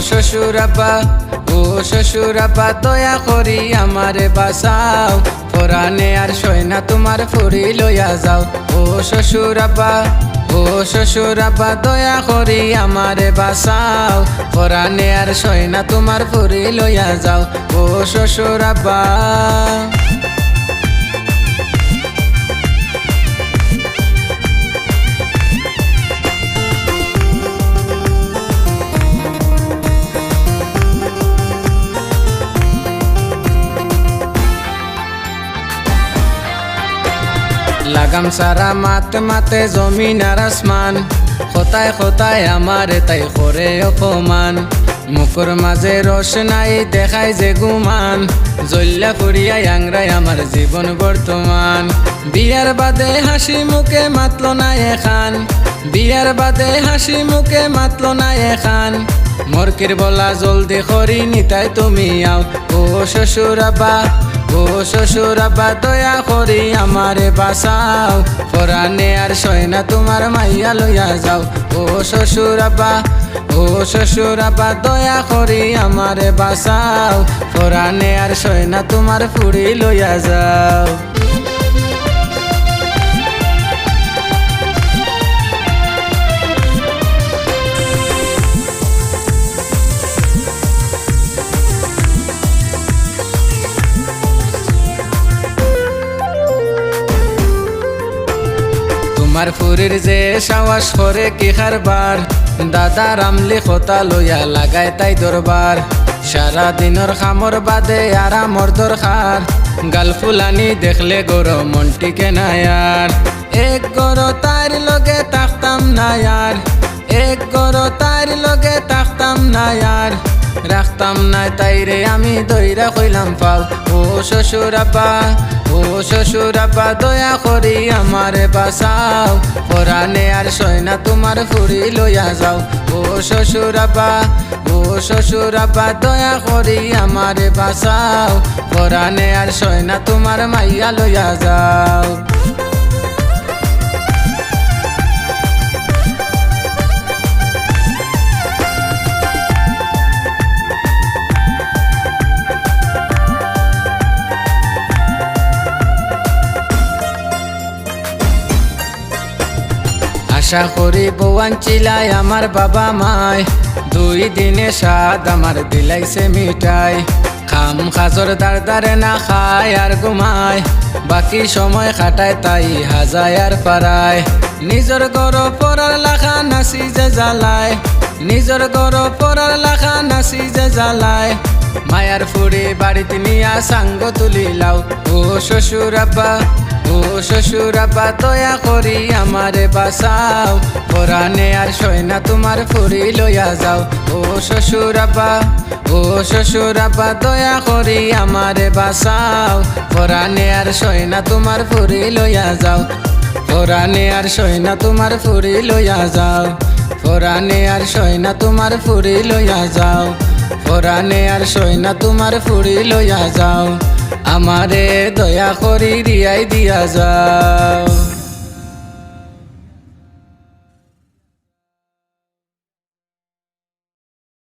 শ্বশুর আব্বা, ও শ্বশুর আব্বা দয়া করি আমারে বাঁচাও, পরাণে আর সয় না তোমার ফুরি লইয়া যাও। ও শ্বশুর আব্বা, ও শ্বশুর আব্বা দয়া করি আমারে বাঁচাও, পরাণে আর সয় না তোমার ফুরি লইয়া যাও। ও শ্বশুর আব্বা। লাগাম সারা মাতে মাতে জমিন আর আসমান, খোতায় খোতায় আমারে তাই করে অপমান। মুখর মাঝে রস নাই দেখায় যে গুমান, জল্লা ফুরিয়ায় আংরায় আমার জীবন বর্তমান। বিয়ার বাদে হাসি মুখে মাতল না এখান, বিয়ার বাদে হাসি মুখে মাতল না এখান। মরকির বলা জলদি করি নিতাই তুমি আও। ও শ্বশুর আব্বা, ও শ্বশুর আব্বা দয়া করি আমারে বাঁচাও, পরাণে আর সয় না তোমার মাইয়া লইয়া যাও। ও শ্বশুর আব্বা, ও শ্বশুর আব্বা দয়া করি আমারে বাঁচাও, পরাণে আর সয় না তোমার ফুরি লইয়া যাও। তোমার ফুরির যে সাবাস করে কি খারবার, দাদা রামলি খোতা লইয়া লাগায় তাই দরবার। সারা দিনের খামর বাদে আরামর দরকার, গাল ফুলানি দেখলে গরো মনটিকে না আর। এক গরো তার লগে থাকতাম না আর, এক গরো তার লগে থাকতাম না আর। রাখতাম না তাইরে আমি দইরা কইলাম পাও। ও শ্বশুর আব্বা, ও শ্বশুর আব্বা দয়া করি আমারে বাঁচাও, পরাণে আর সয় না তোমার ফুরি লইয়া যাও। ও শ্বশুর আব্বা, ও শ্বশুর আব্বা দয়া করি আমারে বাঁচাও, পরাণে আর সয় না তোমার মাইয়া লইয়া যাও। আশা করি বউয়ান চিলাই আমার বাবা মায়, 2 দিনে স্বাদ আমার দিলাইছে মিঠাই। খাম খাজর দার দারে না খায় আর ঘুমায়, বাকি সময় খাটায় তাই হাজায় আর পারায়। নিজর গর পরার লাখা নাচি যে জ্বালায়, নিজর গর পরার লাখা নাচি যে জ্বালায়। মায়ার ফুরি বাড়িতে নিয়া সাঙ্গ তুলি লাও। ও শ্বশুর আব্বা, ও শ্বশুর আব্বা দয়া করি আমারে বাঁচাও, পরাণে আর সয় না তোমার ফুরি লইয়া যাও। ও শ্বশুর আব্বা, ও শ্বশুর আব্বা দয়া করি আমারে বাঁচাও, পরাণে আর সয় না তোমার ফুরি লইয়া যাও। পরাণে আর সয় না তোমার ফুরি লইয়া যাও, পরাণে আর সয় না তোমার ফুরি লইয়া যাও, পরাণে আর সয় না তোমার ফুরি লইয়া যাও। আমারে দয়া করি রিয়াই দিয়া যাও।